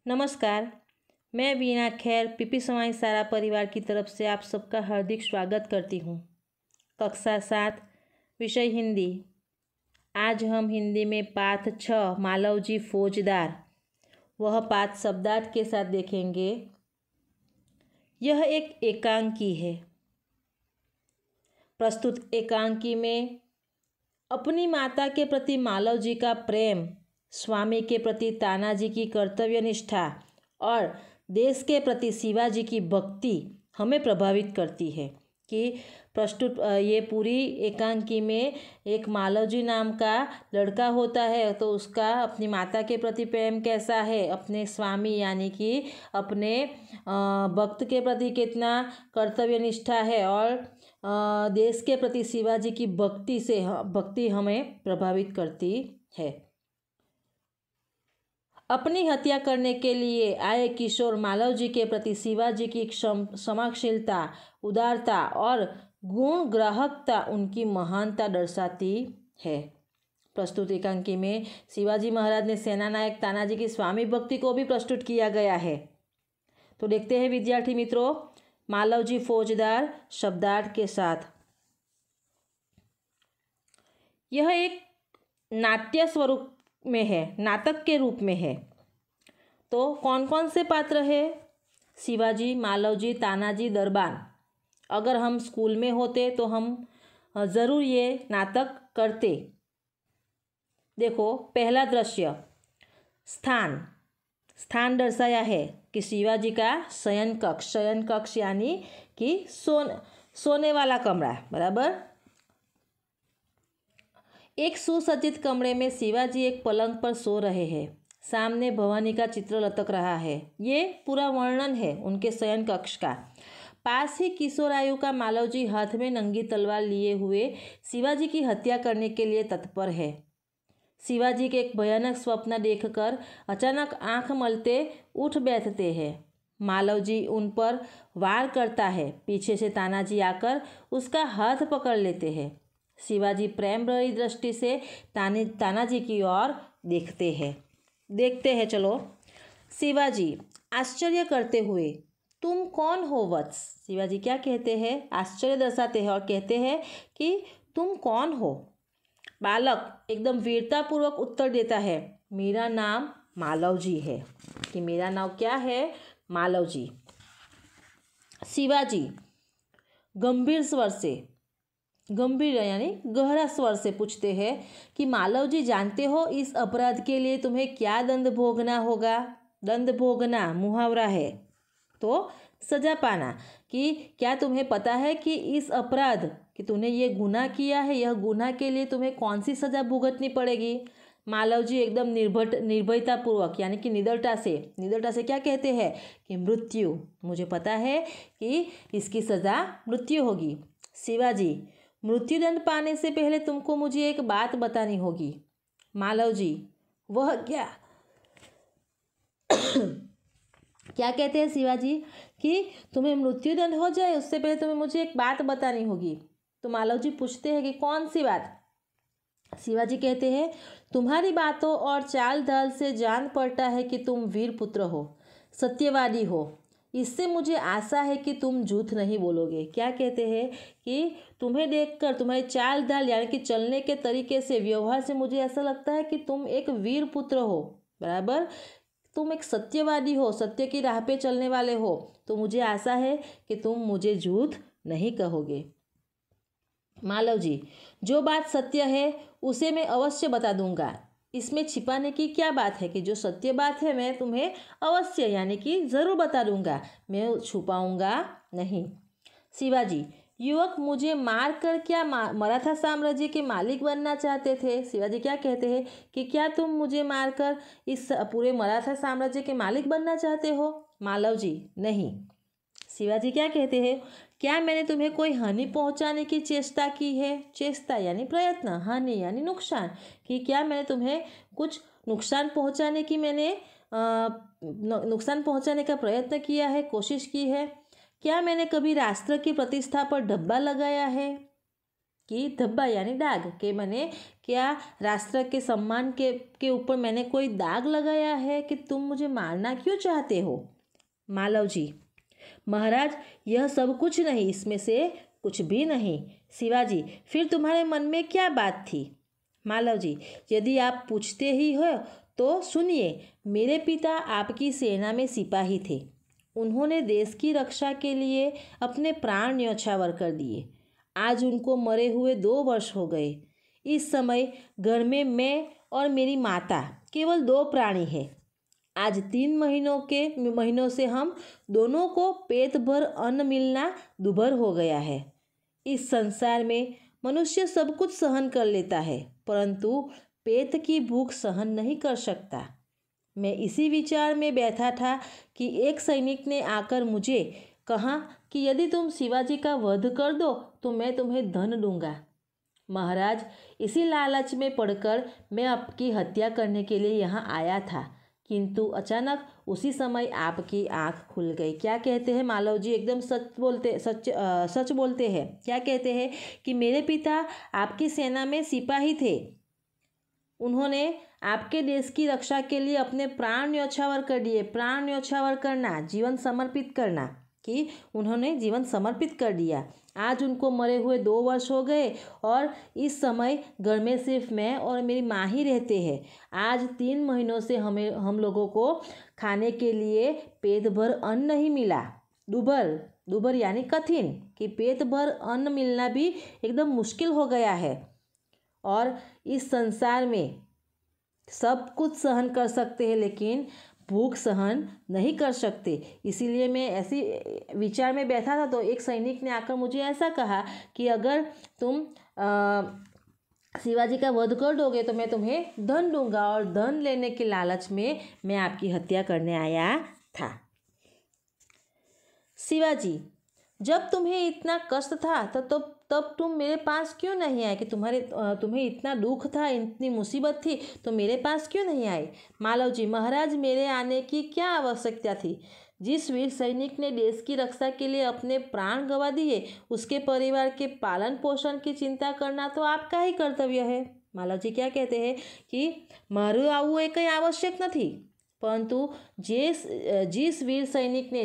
नमस्कार। मैं वीणा खैर पीपी समाई सारा परिवार की तरफ से आप सबका हार्दिक स्वागत करती हूँ। कक्षा 7 विषय हिंदी। आज हम हिंदी में पाठ 6 मालवजी फौजदार वह पाठ शब्दार्थ के साथ देखेंगे। यह एक एकांकी है। प्रस्तुत एकांकी में अपनी माता के प्रति मालवजी का प्रेम, स्वामी के प्रति तानाजी की कर्तव्य निष्ठा और देश के प्रति शिवाजी की भक्ति हमें प्रभावित करती है कि प्रस्तुत ये पूरी एकांकी में एक मालवजी नाम का लड़का होता है, तो उसका अपनी माता के प्रति प्रेम कैसा है, अपने स्वामी यानी कि अपने भक्त के प्रति कितना कर्तव्य निष्ठा है और देश के प्रति शिवाजी की भक्ति हमें प्रभावित करती है। अपनी हत्या करने के लिए आए किशोर मालवजी के प्रति शिवाजी की क्षमाशीलता, उदारता और गुण ग्राहकता उनकी महानता दर्शाती है। प्रस्तुत एकांकी में शिवाजी महाराज ने सेनानायक तानाजी की स्वामी भक्ति को भी प्रस्तुत किया गया है। तो देखते हैं विद्यार्थी मित्रों, मालवजी फौजदार शब्दार्थ के साथ। यह एक नाट्य स्वरूप में है, नाटक के रूप में है। तो कौन कौन से पात्र है? शिवाजी, मालवजी, तानाजी, दरबान। अगर हम स्कूल में होते तो हम ज़रूर ये नाटक करते। देखो, पहला दृश्य स्थान दर्शाया है कि शिवाजी का शयन कक्ष यानी कि सोने वाला कमरा, बराबर। एक सुसज्जित कमरे में शिवाजी एक पलंग पर सो रहे हैं। सामने भवानी का चित्र लटक रहा है। ये पूरा वर्णन है उनके शयन कक्ष का। पास ही किशोरायु का मालवजी हाथ में नंगी तलवार लिए हुए शिवाजी की हत्या करने के लिए तत्पर है। शिवाजी के एक भयानक स्वप्न देखकर अचानक आंख मलते उठ बैठते हैं। मालवजी उन पर वार करता है। पीछे से तानाजी आकर उसका हाथ पकड़ लेते हैं। शिवाजी प्रेम भरी दृष्टि से तानाजी की ओर देखते हैं। चलो। शिवाजी आश्चर्य करते हुए, तुम कौन हो वत्स? शिवाजी क्या कहते हैं? आश्चर्य दर्शाते हैं और कहते हैं कि तुम कौन हो? बालक एकदम वीरतापूर्वक उत्तर देता है, मेरा नाम मालवजी है। कि मेरा नाम क्या है? मालवजी। शिवाजी गंभीर यानी गहरा स्वर से पूछते हैं कि मालवजी, जानते हो इस अपराध के लिए तुम्हें क्या दंड भोगना होगा? दंड भोगना मुहावरा है, तो सजा पाना। कि क्या तुम्हें पता है कि इस अपराध कि तूने ये गुनाह किया है, यह गुनाह के लिए तुम्हें कौन सी सजा भुगतनी पड़ेगी? मालवजी एकदम निर्भयतापूर्वक यानी कि निडरता से क्या कहते हैं कि मृत्यु। मुझे पता है कि इसकी सजा मृत्यु होगी। शिवाजी, मृत्युदंड पाने से पहले तुमको मुझे एक बात बतानी होगी। मालवजी, वह क्या? क्या कहते हैं शिवाजी कि तुम्हें मृत्युदंड हो जाए उससे पहले तुम्हें मुझे एक बात बतानी होगी। तो मालवजी पूछते हैं कि कौन सी बात? शिवाजी कहते हैं, तुम्हारी बातों और चाल ढाल से जान पड़ता है कि तुम वीर पुत्र हो, सत्यवादी हो। इससे मुझे आशा है कि तुम झूठ नहीं बोलोगे। क्या कहते हैं कि तुम्हें देखकर, तुम्हारी चाल ढाल यानी कि चलने के तरीके से, व्यवहार से मुझे ऐसा लगता है कि तुम एक वीर पुत्र हो, बराबर। तुम एक सत्यवादी हो, सत्य की राह पे चलने वाले हो। तो मुझे आशा है कि तुम मुझे झूठ नहीं कहोगे। मालवजी, जो बात सत्य है उसे मैं अवश्य बता दूंगा। इसमें छिपाने की क्या बात है कि जो सत्य बात है मैं तुम्हें अवश्य यानी कि ज़रूर बता दूंगा, मैं छुपाऊंगा नहीं। शिवाजी, युवक मुझे मार कर क्या मराठा साम्राज्य के मालिक बनना चाहते थे? शिवाजी क्या कहते हैं कि क्या तुम मुझे मारकर इस पूरे मराठा साम्राज्य के मालिक बनना चाहते हो? मालवजी, नहीं। शिवाजी क्या कहते हैं, क्या मैंने तुम्हें कोई हानि पहुंचाने की चेष्टा की है? चेष्टा यानी प्रयत्न, हानि यानी नुकसान। कि क्या मैंने तुम्हें कुछ नुकसान पहुंचाने का प्रयत्न किया है, कोशिश की है? क्या मैंने कभी राष्ट्र की प्रतिष्ठा पर धब्बा लगाया है? कि धब्बा यानी दाग के मैंने क्या राष्ट्र के सम्मान के ऊपर मैंने कोई दाग लगाया है कि तुम मुझे मारना क्यों चाहते हो? मालव जी, महाराज यह सब कुछ नहीं, इसमें से कुछ भी नहीं। शिवाजी, फिर तुम्हारे मन में क्या बात थी? मालव जी, यदि आप पूछते ही हो तो सुनिए। मेरे पिता आपकी सेना में सिपाही थे। उन्होंने देश की रक्षा के लिए अपने प्राण न्यौछावर कर दिए। आज उनको मरे हुए 2 वर्ष हो गए। इस समय घर में मैं और मेरी माता केवल 2 प्राणी हैं। आज 3 महीनों से हम दोनों को पेट भर अन्न मिलना दुभर हो गया है। इस संसार में मनुष्य सब कुछ सहन कर लेता है, परंतु पेट की भूख सहन नहीं कर सकता। मैं इसी विचार में बैठा था कि एक सैनिक ने आकर मुझे कहा कि यदि तुम शिवाजी का वध कर दो तो मैं तुम्हें धन दूंगा। महाराज, इसी लालच में पड़कर मैं आपकी हत्या करने के लिए यहाँ आया था, किंतु अचानक उसी समय आपकी आंख खुल गई। क्या कहते हैं मालव जी? एकदम सच बोलते हैं। क्या कहते हैं कि मेरे पिता आपकी सेना में सिपाही थे। उन्होंने आपके देश की रक्षा के लिए अपने प्राण न्यौछावर कर दिए। प्राण न्यौछावर करना, जीवन समर्पित करना, कि उन्होंने जीवन समर्पित कर दिया। आज उनको मरे हुए 2 वर्ष हो गए और इस समय घर में सिर्फ मैं और मेरी माँ ही रहते हैं। आज 3 महीनों से हम लोगों को खाने के लिए पेट भर अन्न नहीं मिला। दुभर यानी कठिन, कि पेट भर अन्न मिलना भी एकदम मुश्किल हो गया है। और इस संसार में सब कुछ सहन कर सकते हैं, लेकिन भूख सहन नहीं कर सकते। इसीलिए मैं ऐसी विचार में बैठा था तो एक सैनिक ने आकर मुझे ऐसा कहा कि अगर तुम शिवाजी का वध कर दोगे तो मैं तुम्हें धन दूंगा, और धन लेने के लालच में मैं आपकी हत्या करने आया था। शिवाजी, जब तुम्हें इतना कष्ट था तब तुम मेरे पास क्यों नहीं आए? कि तुम्हें इतना दुख था, इतनी मुसीबत थी तो मेरे पास क्यों नहीं आए? मालव जी, महाराज मेरे आने की क्या आवश्यकता थी? जिस वीर सैनिक ने देश की रक्षा के लिए अपने प्राण गंवा दिए, उसके परिवार के पालन पोषण की चिंता करना तो आपका ही कर्तव्य है। मालव जी क्या कहते हैं कि मारू आવું એ કંઈ आवश्यक નથી, પરંતુ जिस वीर सैनिक ने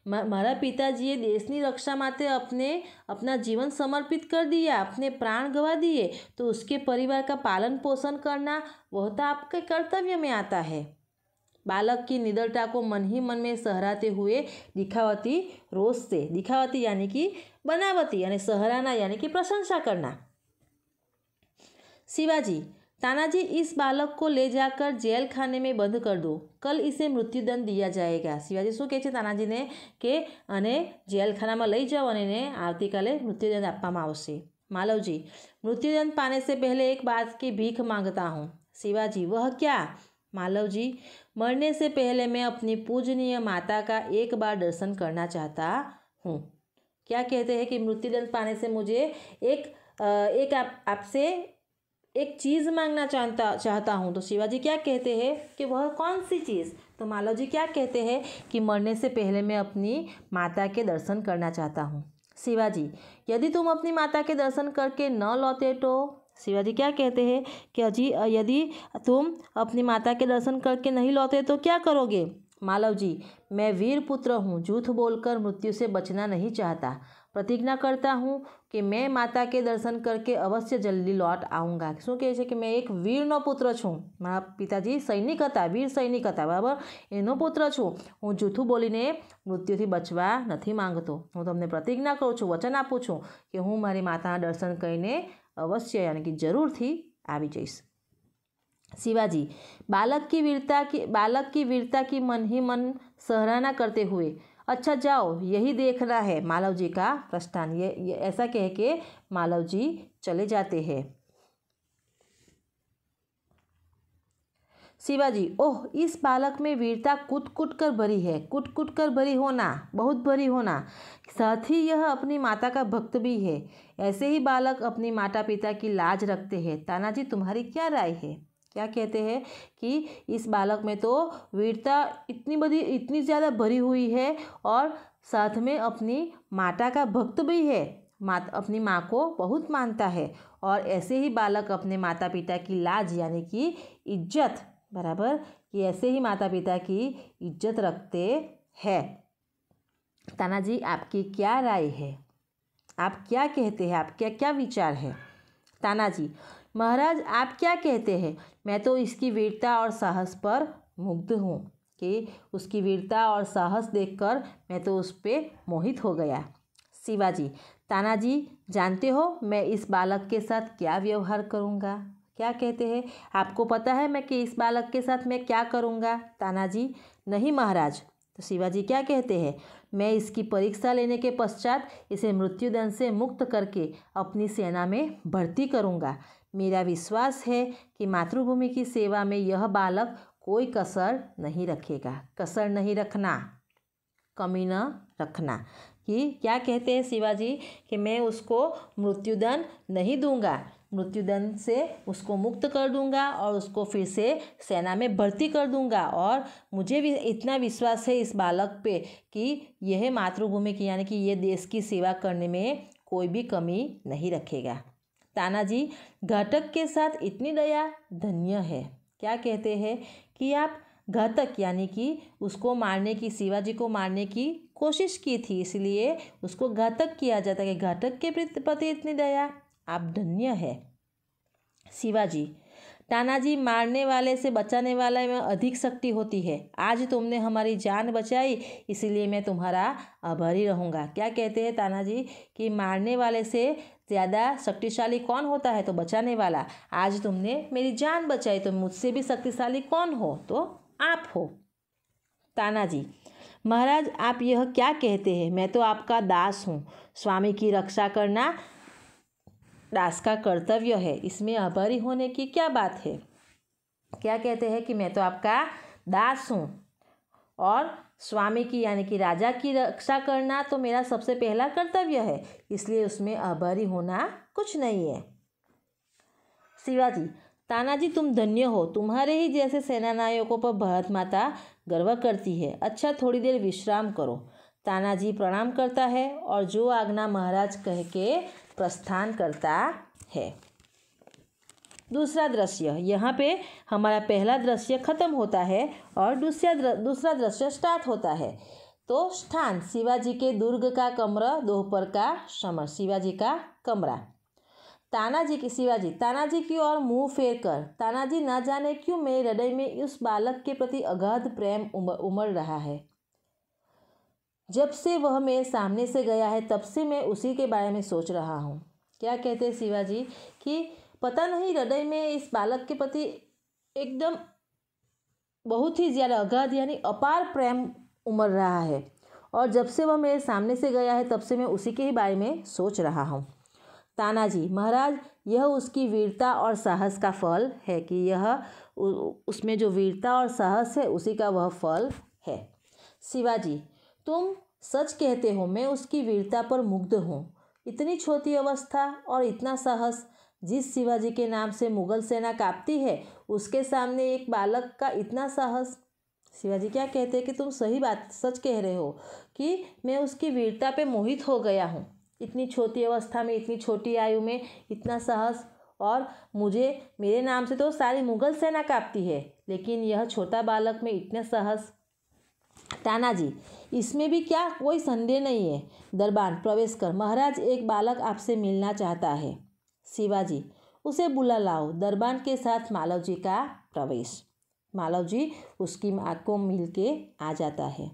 मारा पिताजीए देशनी रक्षा माटे अपना जीवन समर्पित कर दिया, अपने प्राण गंवा दिए, तो उसके परिवार का पालन पोषण करना वह तो आपके कर्तव्य में आता है। बालक की निडरता को मन ही मन में सहराते हुए दिखावती रोज से, दिखावती यानी कि बनावती, यानी सहराना यानी कि प्रशंसा करना। शिवाजी, तानाजी, इस बालक को ले जाकर जेल खाने में बंद कर दो, कल इसे मृत्युदंड दिया जाएगा। शिवाजी શું કહે છે તાનાજીને કે આને જેલખાનામાં લઈ જાઓ અને એને આવતીકાલે મૃત્યુદંડ આપવામાં આવશે। मालवजी, मृत्युदंड पाने से पहले एक बात की भीख मांगता हूँ। शिवाजी, वह क्या? मालवजी, मरने से पहले मैं अपनी पूजनीय माता का एक बार दर्शन करना चाहता हूँ। क्या कहते हैं कि मृत्युदंड पाने से मुझे एक आपसे एक चीज़ मांगना चाहता हूँ। तो शिवाजी क्या कहते हैं कि वह कौन सी चीज़? तो मालव जी क्या कहते हैं कि मरने से पहले मैं अपनी माता के दर्शन करना चाहता हूँ। शिवाजी, यदि तुम अपनी माता के दर्शन करके न लौटे तो? शिवाजी क्या कहते हैं कि यदि तुम अपनी माता के दर्शन करके नहीं लौटे तो क्या करोगे? मालव जी, मैं वीर पुत्र हूँ, झूठ बोलकर मृत्यु से बचना नहीं चाहता। प्रतिज्ञा करता हूँ कि मैं माता के दर्शन करके अवश्य जल्दी लौट आऊँगा। શું કહે છે કે मैं एक વીરનો પુત્ર છું, મારા પિતાજી સૈનિક હતા, વીર સૈનિક હતા, બરાબર, એનો પુત્ર છું। હું જૂઠું બોલીને મૃત્યુથી બચવા નથી માંગતો। હું તમને પ્રતિજ્ઞા કરું છું, વચન આપું છું કે હું મારી માતાના દર્શન કરીને અવશ્ય यानी कि જરૂરથી આવી જઈશ। शिवाजी, बालक की वीरता की मन ही मन सराहना करते हुए, अच्छा जाओ, यही देखना है मालव जी का प्रस्थान। ये ऐसा कह के मालव जी चले जाते हैं। शिवाजी, ओह, इस बालक में वीरता कूट कूट कर भरी है, कूट कूट कर भरी होना, बहुत भरी होना, साथ ही यह अपनी माता का भक्त भी है। ऐसे ही बालक अपनी माता पिता की लाज रखते हैं। तानाजी, तुम्हारी क्या राय है? क्या कहते हैं कि इस बालक में तो वीरता इतनी ज़्यादा भरी हुई है और साथ में अपनी माता का भक्त भी है। अपनी माँ को बहुत मानता है और ऐसे ही बालक अपने माता पिता की लाज यानी कि इज्जत, बराबर, कि ऐसे ही माता पिता की इज्जत रखते हैं। तानाजी, आपकी क्या राय है? आप क्या कहते हैं? आपका क्या विचार है? तानाजी, महाराज आप क्या कहते हैं? मैं तो इसकी वीरता और साहस पर मुग्ध हूँ कि उसकी वीरता और साहस देखकर मैं तो उस पर मोहित हो गया। शिवाजी, तानाजी जानते हो मैं इस बालक के साथ क्या व्यवहार करूँगा? क्या कहते हैं? आपको पता है मैं कि इस बालक के साथ मैं क्या करूँगा? तानाजी, नहीं महाराज। तो शिवाजी क्या कहते हैं? मैं इसकी परीक्षा लेने के पश्चात इसे मृत्युदंड से मुक्त करके अपनी सेना में भर्ती करूँगा। मेरा विश्वास है कि मातृभूमि की सेवा में यह बालक कोई कसर नहीं रखेगा। कसर नहीं रखना, कमी न रखना। कि क्या कहते हैं शिवाजी कि मैं उसको मृत्युदंड नहीं दूंगा, मृत्युदंड से उसको मुक्त कर दूंगा और उसको फिर से सेना में भर्ती कर दूंगा। और मुझे भी इतना विश्वास है इस बालक पे कि यह मातृभूमि की यानी कि ये देश की सेवा करने में कोई भी कमी नहीं रखेगा। तानाजी, घातक के साथ इतनी दया, धन्य है। क्या कहते हैं कि आप घातक यानी कि उसको मारने की, शिवाजी को मारने की कोशिश की थी, इसलिए उसको घातक किया जाता है कि घातक के प्रति इतनी दया, आप धन्य है। शिवाजी, तानाजी, मारने वाले से बचाने वाले में अधिक शक्ति होती है। आज तुमने हमारी जान बचाई, इसलिए मैं तुम्हारा आभारी रहूँगा। क्या कहते हैं तानाजी कि मारने वाले से ज़्यादा शक्तिशाली कौन होता है? तो बचाने वाला। आज तुमने मेरी जान बचाई, तो मुझसे भी शक्तिशाली कौन हो? तो आप हो। तानाजी, महाराज आप यह क्या कहते हैं? मैं तो आपका दास हूँ। स्वामी की रक्षा करना दास का कर्तव्य है, इसमें आभारी होने की क्या बात है? क्या कहते हैं कि मैं तो आपका दास हूँ और स्वामी की यानी कि राजा की रक्षा करना तो मेरा सबसे पहला कर्तव्य है, इसलिए उसमें आभारी होना कुछ नहीं है। शिवाजी, तानाजी तुम धन्य हो, तुम्हारे ही जैसे सेनानायकों पर भारत माता गर्व करती है। अच्छा थोड़ी देर विश्राम करो। तानाजी प्रणाम करता है और जो आज्ञा महाराज कह के प्रस्थान करता है। दूसरा दृश्य, यहाँ पे हमारा पहला दृश्य खत्म होता है और दूसरा दृश्य स्टार्ट होता है। तो स्थान शिवाजी के दुर्ग का कमरा, दोपहर का समय, शिवाजी का कमरा। शिवाजी तानाजी की ओर मुंह फेर कर, तानाजी न जाने क्यों मेरे हृदय में उस बालक के प्रति अगाध प्रेम उमड़ रहा है। जब से वह मेरे सामने से गया है तब से मैं उसी के बारे में सोच रहा हूँ। क्या कहते हैं शिवाजी कि पता नहीं हृदय में इस बालक के प्रति एकदम बहुत ही ज़्यादा अगाध यानी अपार प्रेम उमड़ रहा है और जब से वह मेरे सामने से गया है तब से मैं उसी के ही बारे में सोच रहा हूँ। तानाजी, महाराज यह उसकी वीरता और साहस का फल है कि यह उसमें जो वीरता और साहस है उसी का वह फल है। शिवाजी, तुम सच कहते हो, मैं उसकी वीरता पर मुग्ध हूँ। इतनी छोटी अवस्था और इतना साहस, जिस शिवाजी के नाम से मुगल सेना कांपती है उसके सामने एक बालक का इतना साहस। शिवाजी क्या कहते हैं कि तुम सही बात सच कह रहे हो कि मैं उसकी वीरता पे मोहित हो गया हूँ। इतनी छोटी अवस्था में, इतनी छोटी आयु में इतना साहस, और मेरे नाम से तो सारी मुगल सेना कांपती है, लेकिन यह छोटा बालक में इतना साहस। तानाजी, इसमें भी क्या कोई संदेह नहीं है। दरबान प्रवेश कर, महाराज एक बालक आपसे मिलना चाहता है। शिवाजी, उसे बुला लाओ। दरबान के साथ मालव जी का प्रवेश। मालव जी उसकी माँ को मिल के आ जाता है।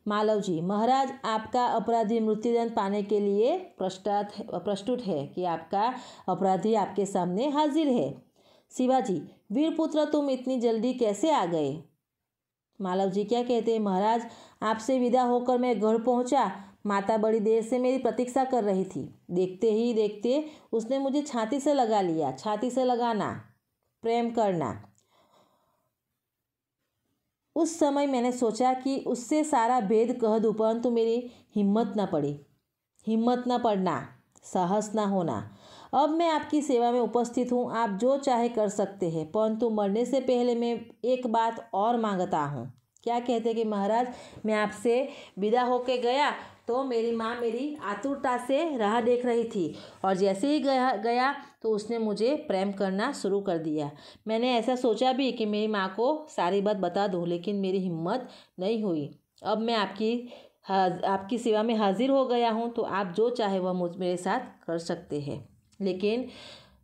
मालव जी, महाराज आपका अपराधी मृत्युदंड पाने के लिए प्रस्तुत है कि आपका अपराधी आपके सामने हाजिर है। शिवाजी, वीरपुत्र तुम इतनी जल्दी कैसे आ गए? मालव जी क्या कहते हैं, महाराज आपसे विदा होकर मैं घर पहुंचा। माता बड़ी देर से मेरी प्रतीक्षा कर रही थी। देखते ही देखते उसने मुझे छाती से लगा लिया। छाती से लगाना, प्रेम करना। उस समय मैंने सोचा कि उससे सारा भेद कह दूं, परंतु मेरी हिम्मत न पड़ी। हिम्मत न पड़ना, साहस न होना। अब मैं आपकी सेवा में उपस्थित हूँ, आप जो चाहे कर सकते हैं, परंतु मरने से पहले मैं एक बात और मांगता हूँ। क्या कहते हैं कि महाराज मैं आपसे विदा होके गया तो मेरी माँ मेरी आतुरता से राह देख रही थी और जैसे ही गया तो उसने मुझे प्रेम करना शुरू कर दिया। मैंने ऐसा सोचा भी कि मेरी माँ को सारी बात बता दूँ, लेकिन मेरी हिम्मत नहीं हुई। अब मैं आपकी सेवा में हाजिर हो गया हूँ, तो आप जो चाहे वह मेरे साथ कर सकते हैं, लेकिन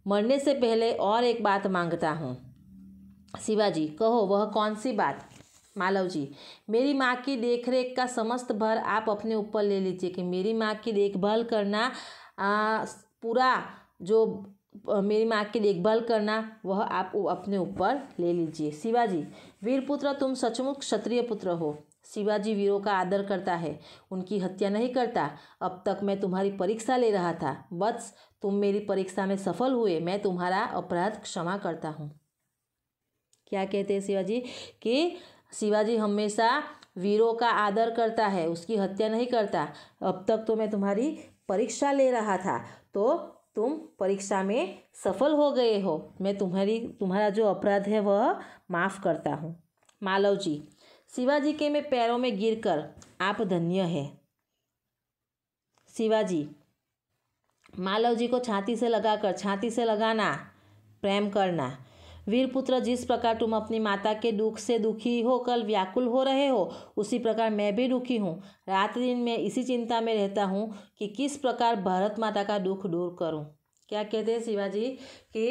मरने से पहले और एक बात मांगता हूँ। शिवाजी कहो वह कौन सी बात? मालव जी, मेरी माँ की देखरेख का समस्त भार आप अपने ऊपर ले लीजिए कि मेरी माँ की देखभाल करना पूरा जो मेरी माँ की देखभाल करना वह आप अपने ऊपर ले लीजिए। शिवाजी, वीरपुत्र तुम सचमुच क्षत्रिय पुत्र हो। शिवाजी वीरों का आदर करता है, उनकी हत्या नहीं करता। अब तक मैं तुम्हारी परीक्षा ले रहा था, बस तुम मेरी परीक्षा में सफल हुए। मैं तुम्हारा अपराध क्षमा करता हूँ। क्या कहते हैं शिवाजी कि शिवाजी हमेशा वीरों का आदर करता है, उसकी हत्या नहीं करता। अब तक तो मैं तुम्हारी परीक्षा ले रहा था, तो तुम परीक्षा में सफल हो गए हो। मैं तुम्हारा जो अपराध है वह माफ़ करता हूँ। मालव जी, शिवाजी के मैं पैरों में गिरकर आप धन्य है। शिवाजी, मालव जी को छाती से लगाना, प्रेम करना। वीरपुत्र, जिस प्रकार तुम अपनी माता के दुख से दुखी होकर व्याकुल हो रहे हो, उसी प्रकार मैं भी दुखी हूँ। रात दिन मैं इसी चिंता में रहता हूँ कि किस प्रकार भारत माता का दुख दूर करूँ। क्या कहते हैं शिवाजी कि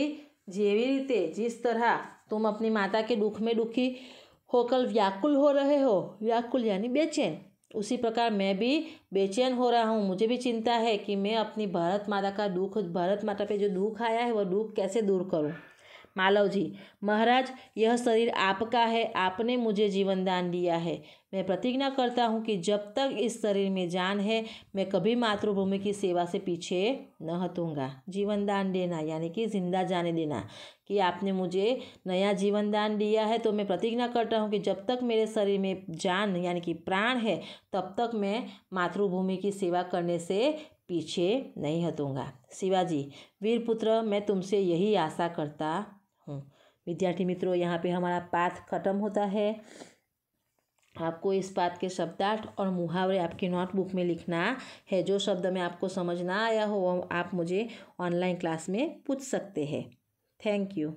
जेवी रीते जिस तरह तुम अपनी माता के दुख में दुखी होकर व्याकुल हो रहे हो, व्याकुल यानी बेचैन, उसी प्रकार मैं भी बेचैन हो रहा हूँ। मुझे भी चिंता है कि मैं अपनी भारत माता पे जो दुख आया है वह दुख कैसे दूर करूँ। मालव जी, महाराज यह शरीर आपका है, आपने मुझे जीवन दान दिया है। मैं प्रतिज्ञा करता हूँ कि जब तक इस शरीर में जान है मैं कभी मातृभूमि की सेवा से पीछे न हटूँगा। जीवन दान देना यानी कि जिंदा जाने देना, कि आपने मुझे नया जीवन दान दिया है, तो मैं प्रतिज्ञा करता हूँ कि जब तक मेरे शरीर में जान यानी कि प्राण है तब तक मैं मातृभूमि की सेवा करने से पीछे नहीं हटूँगा। शिवाजी, वीरपुत्र, मैं तुमसे यही आशा करता हूँ। विद्यार्थी मित्रों, यहाँ पे हमारा पाठ खत्म होता है। आपको इस पाठ के शब्दार्थ और मुहावरे आपकी नोटबुक में लिखना है। जो शब्द में आपको समझ ना आया हो वो आप मुझे ऑनलाइन क्लास में पूछ सकते हैं। Thank you.